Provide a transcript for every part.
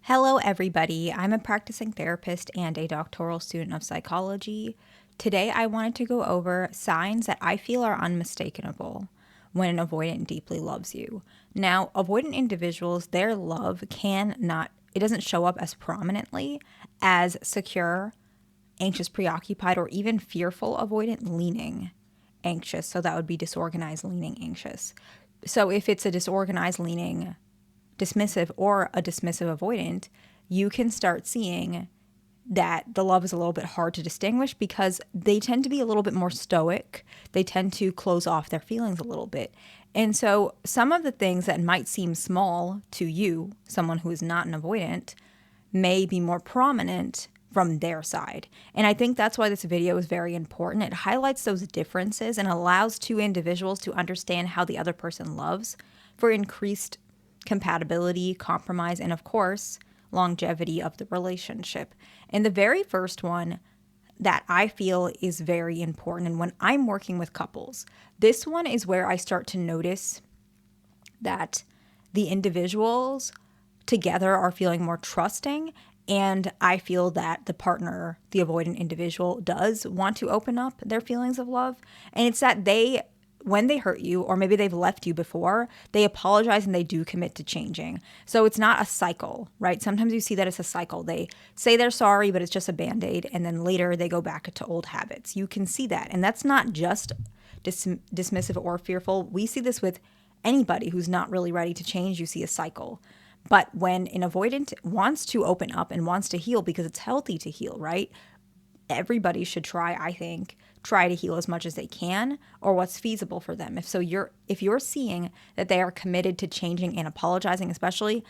Hello, everybody. I'm a practicing therapist and a doctoral student of psychology. Today, I wanted to go over signs that I feel are unmistakable when an avoidant deeply loves you. Now, avoidant individuals, their love it doesn't show up as prominently as secure, anxious, preoccupied, or even fearful avoidant leaning anxious. So that would be disorganized leaning anxious. So if it's a disorganized leaning dismissive or a dismissive avoidant, you can start seeing that the love is a little bit hard to distinguish because they tend to be a little bit more stoic. They tend to close off their feelings a little bit. And so some of the things that might seem small to you, someone who is not an avoidant, may be more prominent from their side. And I think that's why this video is very important. It highlights those differences and allows two individuals to understand how the other person loves for increased compatibility, compromise, and of course, longevity of the relationship. And the very first one that I feel is very important, and when I'm working with couples, this one is where I start to notice that the individuals together are feeling more trusting, and I feel that the partner, the avoidant individual, does want to open up their feelings of love. And it's that when they hurt you, or maybe they've left you before, they apologize and they do commit to changing. So it's not a cycle, right? Sometimes you see that it's a cycle. They say they're sorry, but it's just a Band-Aid, and then later they go back to old habits. You can see that. And that's not just dismissive or fearful. We see this with anybody who's not really ready to change. You see a cycle. But when an avoidant wants to open up and wants to heal, because it's healthy to heal, right? Everybody should try to heal as much as they can, or what's feasible for them. If you're seeing that they are committed to changing and apologizing, especially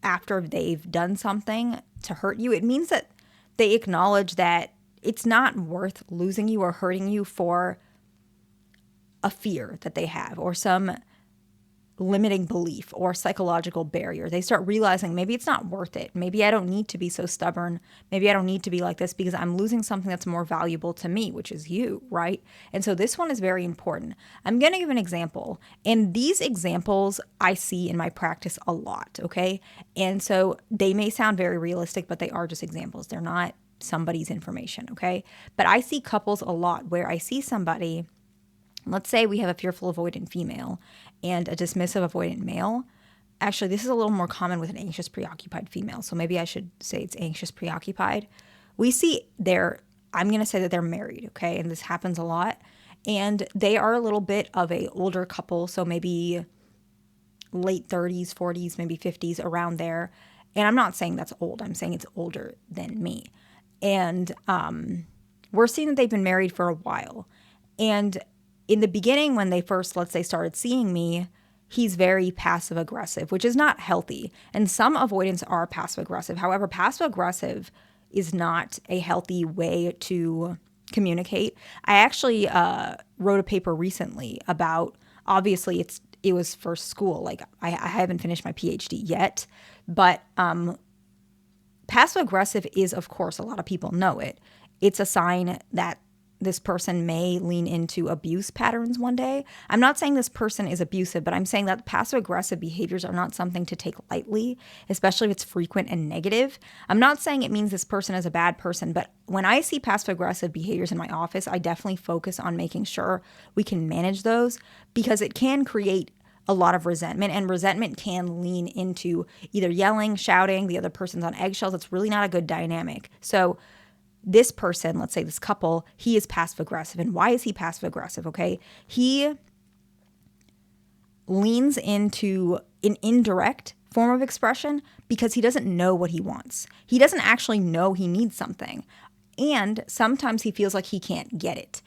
after they've done something to hurt you, it means that they acknowledge that it's not worth losing you or hurting you for a fear that they have or some limiting belief or psychological barrier. They start realizing maybe it's not worth it. Maybe I don't need to be so stubborn. Maybe I don't need to be like this because I'm losing something that's more valuable to me, which is you, right? And so this one is very important. I'm going to give an example. And these examples I see in my practice a lot, okay? And so they may sound very realistic, but they are just examples. They're not somebody's information, okay? But I see couples a lot where I see somebody. Let's say we have a fearful avoidant female and a dismissive avoidant male. Actually, this is a little more common with an anxious preoccupied female. So maybe I should say it's anxious preoccupied. We see I'm going to say that they're married, okay? And this happens a lot. And they are a little bit of a older couple. So maybe late 30s, 40s, maybe 50s, around there. And I'm not saying that's old. I'm saying it's older than me. And we're seeing that they've been married for a while. And in the beginning, when they first, let's say, started seeing me, he's very passive aggressive, which is not healthy. And some avoidants are passive aggressive. However, passive aggressive is not a healthy way to communicate. I actually wrote a paper recently about, obviously it was for school. Like I haven't finished my PhD yet, but passive aggressive is, of course, a lot of people know it. It's a sign that this person may lean into abuse patterns one day. I'm not saying this person is abusive, but I'm saying that passive-aggressive behaviors are not something to take lightly, especially if it's frequent and negative. I'm not saying it means this person is a bad person, but when I see passive-aggressive behaviors in my office, I definitely focus on making sure we can manage those because it can create a lot of resentment, and resentment can lean into either yelling, shouting, the other person's on eggshells. It's really not a good dynamic. So this person, let's say this couple, he is passive aggressive. And why is he passive aggressive? Okay. He leans into an indirect form of expression because he doesn't know what he wants. He doesn't actually know he needs something. And sometimes he feels like he can't get it.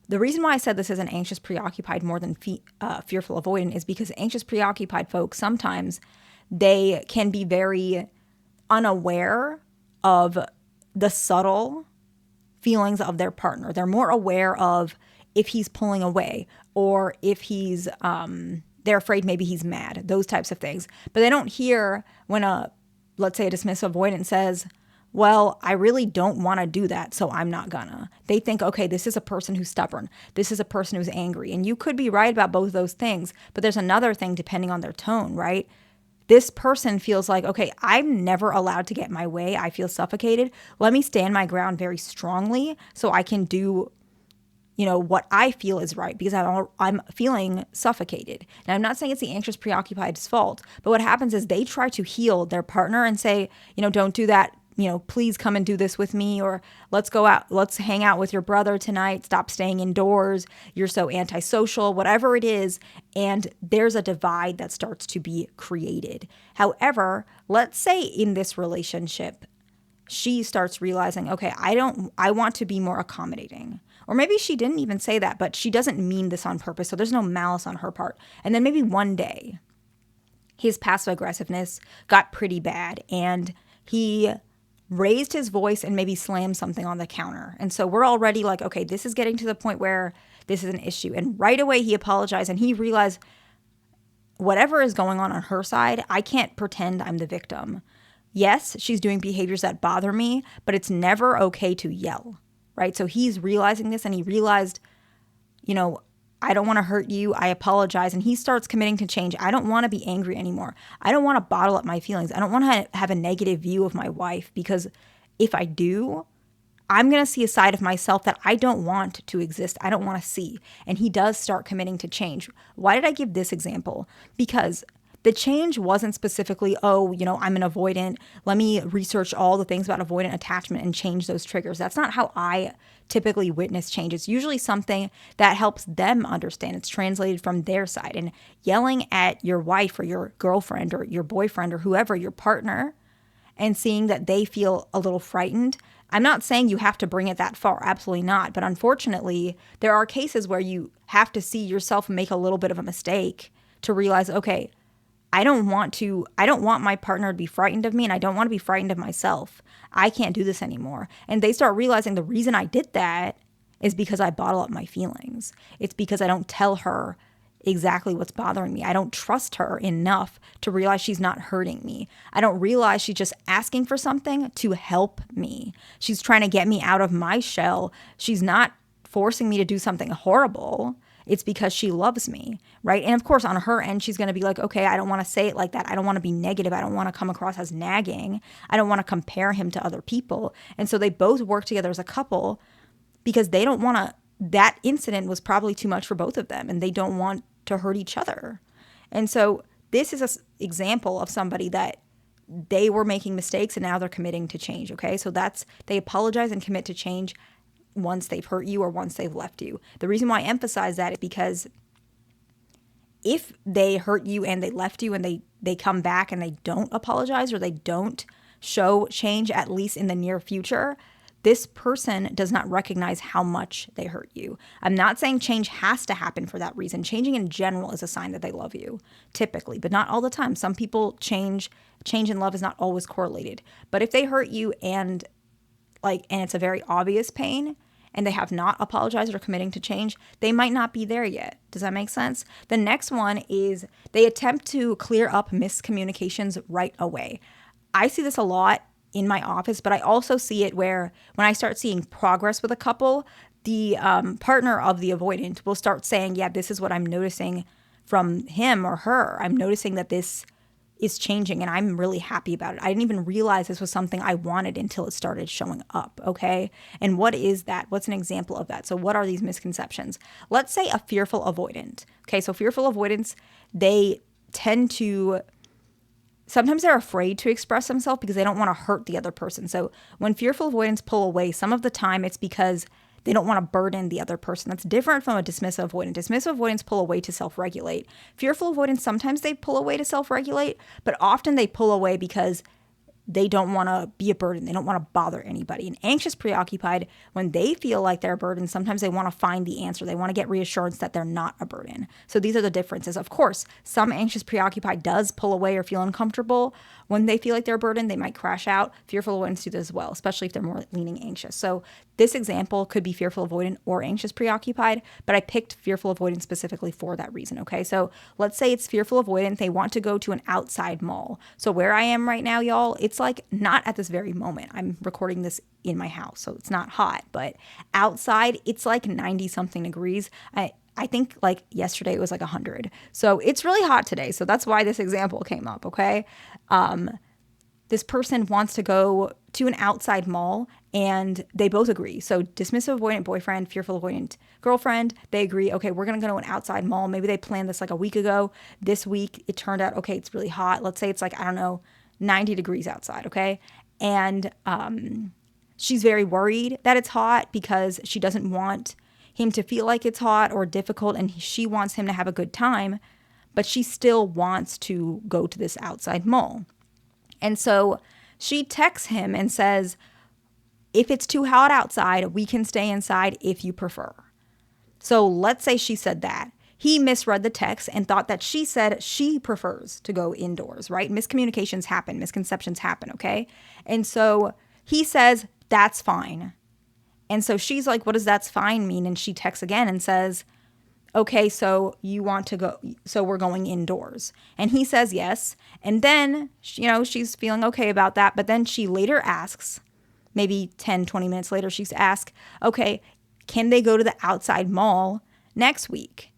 The reason why I said this is an anxious preoccupied more than fearful avoidant is because anxious preoccupied folks, sometimes they can be very unaware of the subtle feelings of their partner. They're more aware of if he's pulling away or if they're afraid maybe he's mad, those types of things. But they don't hear when let's say a dismissive avoidant says, well, I really don't want to do that, so I'm not gonna. They think, okay, this is a person who's stubborn. This is a person who's angry. And you could be right about both those things, but there's another thing depending on their tone, right? this person feels like, okay, I'm never allowed to get my way. I feel suffocated. Let me stand my ground very strongly so I can do, what I feel is right, because I'm feeling suffocated. Now, I'm not saying it's the anxious preoccupied's fault, but what happens is they try to heal their partner and say, don't do that. Please come and do this with me, or let's go out, let's hang out with your brother tonight. Stop staying indoors. You're so antisocial, whatever it is. And there's a divide that starts to be created. However, let's say in this relationship, she starts realizing, okay, I want to be more accommodating. Or maybe she didn't even say that, but she doesn't mean this on purpose. So there's no malice on her part. And then maybe one day his passive aggressiveness got pretty bad and he raised his voice and maybe slammed something on the counter. And so we're already like, okay, this is getting to the point where this is an issue. And right away he apologized and he realized whatever is going on her side, I can't pretend I'm the victim. Yes, she's doing behaviors that bother me, but it's never okay to yell, right? So he's realizing this and he realized, I don't want to hurt you. I apologize. And he starts committing to change. I don't want to be angry anymore. I don't want to bottle up my feelings. I don't want to have a negative view of my wife, because if I do, I'm going to see a side of myself that I don't want to exist. I don't want to see. And he does start committing to change. Why did I give this example? Because the change wasn't specifically, I'm an avoidant. Let me research all the things about avoidant attachment and change those triggers. That's not how I typically witness change. It's usually something that helps them understand. It's translated from their side. And yelling at your wife or your girlfriend or your boyfriend or whoever, your partner, and seeing that they feel a little frightened. I'm not saying you have to bring it that far. Absolutely not. But unfortunately, there are cases where you have to see yourself make a little bit of a mistake to realize, okay, I don't want my partner to be frightened of me, and I don't want to be frightened of myself. I can't do this anymore. And they start realizing the reason I did that is because I bottle up my feelings. It's because I don't tell her exactly what's bothering me. I don't trust her enough to realize she's not hurting me. I don't realize she's just asking for something to help me. She's trying to get me out of my shell. She's not forcing me to do something horrible. It's because she loves me, right? And of course, on her end, she's going to be like, okay, I don't want to say it like that. I don't want to be negative. I don't want to come across as nagging. I don't want to compare him to other people. And so they both work together as a couple because they don't want to, that incident was probably too much for both of them and they don't want to hurt each other. And so this is an example of somebody that they were making mistakes and now they're committing to change, okay? So they apologize and commit to change once they've hurt you or once they've left you. The reason why I emphasize that is because if they hurt you and they left you and they come back and they don't apologize or they don't show change, at least in the near future, this person does not recognize how much they hurt you. I'm not saying change has to happen for that reason. Changing in general is a sign that they love you, typically, but not all the time. Some people change and love is not always correlated. But if they hurt you and it's a very obvious pain, and they have not apologized or committing to change, they might not be there yet. Does that make sense? The next one is they attempt to clear up miscommunications right away. I see this a lot in my office, but I also see it where when I start seeing progress with a couple, the partner of the avoidant will start saying, yeah, this is what I'm noticing from him or her. I'm noticing that this is changing and I'm really happy about it. I didn't even realize this was something I wanted until it started showing up, okay? And what is that? What's an example of that? So what are these misconceptions? Let's say a fearful avoidant. Okay, so fearful avoidants, they tend to, sometimes they're afraid to express themselves because they don't want to hurt the other person. So when fearful avoidants pull away, some of the time it's because they don't want to burden the other person. That's different from a dismissive avoidant. Dismissive avoidants pull away to self-regulate. Fearful avoidants, sometimes they pull away to self-regulate, but often they pull away because they don't want to be a burden. They don't want to bother anybody. And anxious preoccupied, when they feel like they're a burden, sometimes they want to find the answer. They want to get reassurance that they're not a burden. So these are the differences. Of course, some anxious preoccupied does pull away or feel uncomfortable. When they feel like they're a burden, they might crash out. Fearful avoidants do this as well, especially if they're more leaning anxious. So this example could be fearful avoidant or anxious preoccupied, but I picked fearful avoidant specifically for that reason, okay? So let's say it's fearful avoidant. They want to go to an outside mall. So where I am right now, y'all, it's like not at this very moment. I'm recording this in my house, so it's not hot, but outside it's like 90 something degrees. I think like yesterday it was like 100. So it's really hot today. So that's why this example came up, okay? This person wants to go to an outside mall and they both agree. So dismissive avoidant boyfriend, fearful avoidant girlfriend, they agree, okay, we're going to go to an outside mall. Maybe they planned this like a week ago. This week it turned out, okay, it's really hot. Let's say it's like, I don't know, 90 degrees outside, okay? And she's very worried that it's hot because she doesn't want him to feel like it's hot or difficult, and she wants him to have a good time, but she still wants to go to this outside mall. And so she texts him and says, if it's too hot outside, we can stay inside if you prefer. So let's say she said that. He misread the text and thought that she said she prefers to go indoors, right? Miscommunications happen, misconceptions happen, okay? And so he says, that's fine. And so she's like, what does that's fine mean? And she texts again and says, okay, so you want to go, so we're going indoors. And he says yes. And then, she's feeling okay about that. But then she later asks, maybe 10, 20 minutes later, she's asked, okay, can they go to the outside mall next week?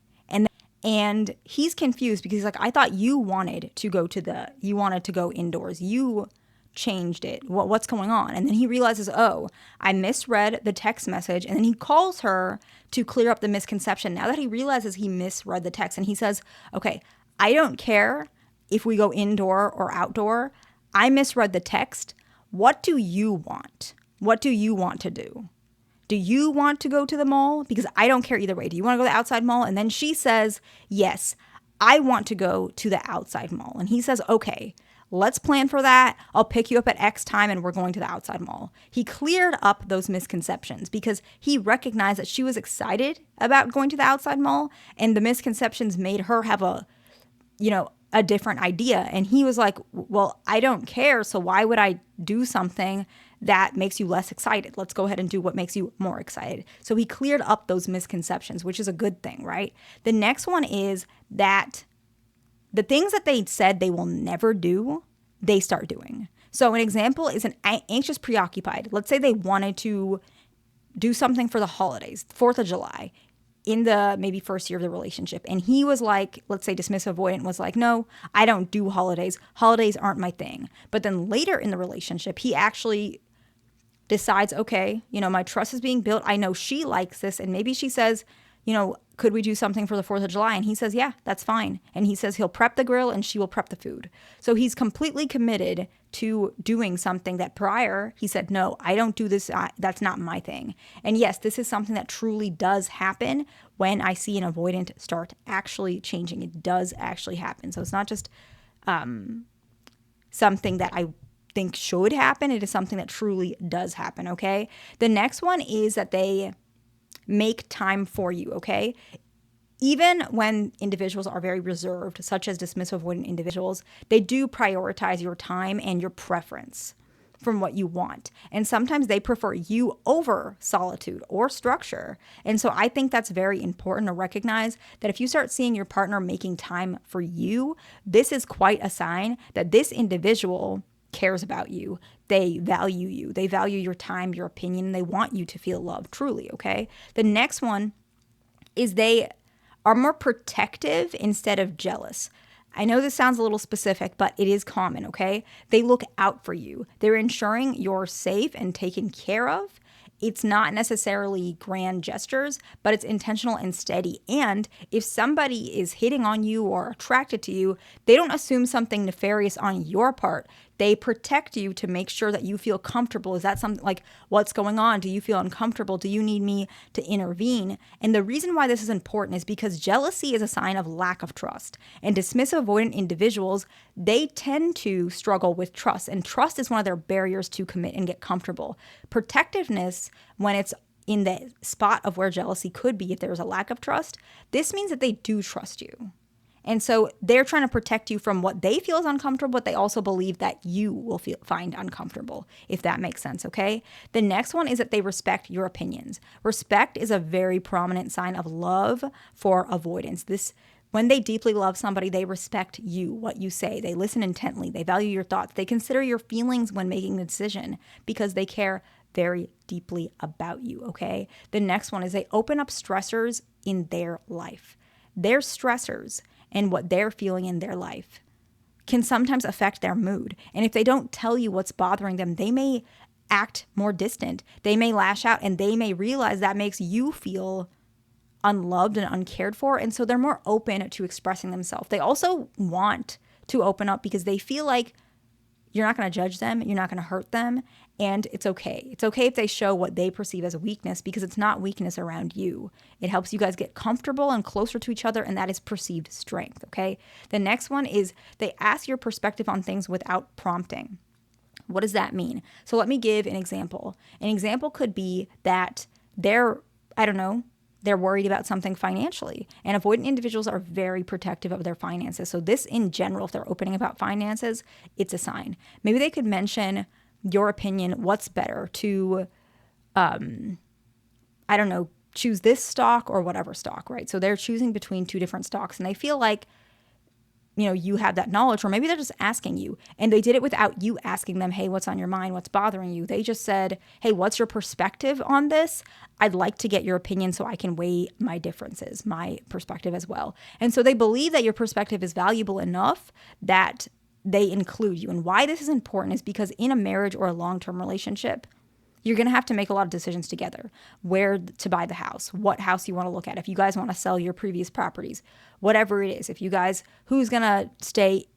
And he's confused because he's like, I thought you wanted to go indoors. You changed it. What's going on? And then he realizes, oh, I misread the text message. And then he calls her to clear up the misconception. Now that he realizes he misread the text, and he says, okay, I don't care if we go indoor or outdoor. I misread the text. What do you want? What do you want to do? Do you want to go to the mall? Because I don't care either way. Do you want to go to the outside mall? And then she says, yes, I want to go to the outside mall. And he says, okay, let's plan for that. I'll pick you up at X time and we're going to the outside mall. He cleared up those misconceptions because he recognized that she was excited about going to the outside mall, and the misconceptions made her have a different idea. And he was like, well, I don't care. So why would I do something that makes you less excited? Let's go ahead and do what makes you more excited. So he cleared up those misconceptions, which is a good thing, right? The next one is that the things that they said they will never do, they start doing. So an example is an anxious preoccupied. Let's say they wanted to do something for the holidays, 4th of July, in the maybe first year of the relationship. And he was like, let's say dismissive avoidant was like, no, I don't do holidays. Holidays aren't my thing. But then later in the relationship, he actually decides, okay, my trust is being built. I know she likes this. And maybe she says, could we do something for the 4th of July? And he says, yeah, that's fine. And he says he'll prep the grill and she will prep the food. So he's completely committed to doing something that prior he said, no, I don't do this. That's not my thing. And yes, this is something that truly does happen when I see an avoidant start actually changing. It does actually happen. So it's not just something that I think should happen. It is something that truly does happen, okay? The next one is that they make time for you, okay? Even when individuals are very reserved, such as dismissive avoidant individuals, they do prioritize your time and your preference from what you want. And sometimes they prefer you over solitude or structure. And so I think that's very important to recognize that if you start seeing your partner making time for you, this is quite a sign that this individual cares about you. They value you. They value your time, your opinion, and they want you to feel loved truly, okay? The next one is they are more protective instead of jealous. I know this sounds a little specific, but it is common, okay? They look out for you. They're ensuring you're safe and taken care of. It's not necessarily grand gestures, but it's intentional and steady. And if somebody is hitting on you or attracted to you, they don't assume something nefarious on your part. They protect you to make sure that you feel comfortable. Is that something like, what's going on? Do you feel uncomfortable? Do you need me to intervene? And the reason why this is important is because jealousy is a sign of lack of trust. And dismissive avoidant individuals, they tend to struggle with trust. And trust is one of their barriers to commit and get comfortable. Protectiveness, when it's in the spot of where jealousy could be, if there's a lack of trust, this means that they do trust you. And so they're trying to protect you from what they feel is uncomfortable, but they also believe that you will find uncomfortable, if that makes sense, okay? The next one is that they respect your opinions. Respect is a very prominent sign of love for avoidance. When they deeply love somebody, they respect you, what you say. They listen intently. They value your thoughts. They consider your feelings when making the decision because they care very deeply about you, okay? The next one is they open up stressors in their life. Their stressors and what they're feeling in their life can sometimes affect their mood. And if they don't tell you what's bothering them, they may act more distant. They may lash out, and they may realize that makes you feel unloved and uncared for. And so they're more open to expressing themselves. They also want to open up because they feel like you're not going to judge them, you're not going to hurt them, and it's okay. It's okay if they show what they perceive as a weakness, because it's not weakness around you. It helps you guys get comfortable and closer to each other, and that is perceived strength, okay? The next one is they ask your perspective on things without prompting. What does that mean? So let me give an example. An example could be that they're worried about something financially. And avoidant individuals are very protective of their finances. So this in general, if they're opening about finances, it's a sign. Maybe they could mention your opinion, what's better to, choose this stock or whatever stock, right? So they're choosing between two different stocks, and they feel like, you have that knowledge, or maybe they're just asking you, and they did it without you asking them, hey, what's on your mind? What's bothering you? They just said, hey, what's your perspective on this? I'd like to get your opinion so I can weigh my differences, my perspective as well. And so they believe that your perspective is valuable enough that they include you. And why this is important is because in a marriage or a long-term relationship, you're going to have to make a lot of decisions together. Where to buy the house, what house you want to look at, if you guys want to sell your previous properties, whatever it is. If you guys, who's going to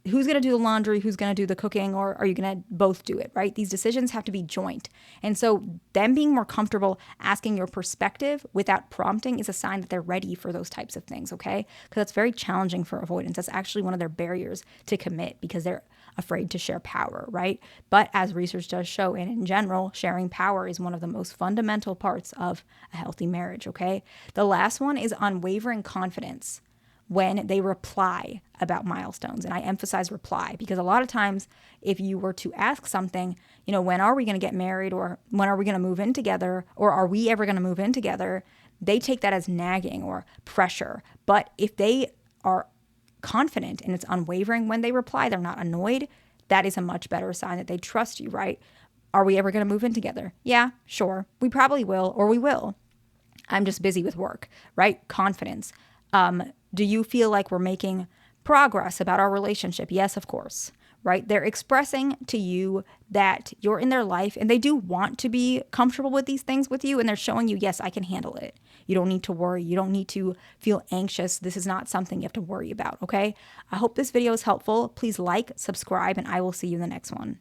do the laundry, who's going to do the cooking, or are you going to both do it, right? These decisions have to be joint. And so them being more comfortable asking your perspective without prompting is a sign that they're ready for those types of things, okay? Because that's very challenging for avoidance. That's actually one of their barriers to commit, because they're afraid to share power, right? But as research does show, and in general, sharing power is one of the most fundamental parts of a healthy marriage, okay? The last one is unwavering confidence when they reply about milestones. And I emphasize reply, because a lot of times if you were to ask something, when are we going to get married, or when are we going to move in together, or are we ever going to move in together, they take that as nagging or pressure. But if they are confident and it's unwavering when they reply, they're not annoyed, that is a much better sign that they trust you, right? Are we ever going to move in together? Yeah, sure. We probably will, or we will. I'm just busy with work, right? Confidence. Do you feel like we're making progress about our relationship? Yes, of course, right? They're expressing to you that you're in their life, and they do want to be comfortable with these things with you, and they're showing you, yes, I can handle it. You don't need to worry. You don't need to feel anxious. This is not something you have to worry about, okay? I hope this video is helpful. Please like, subscribe, and I will see you in the next one.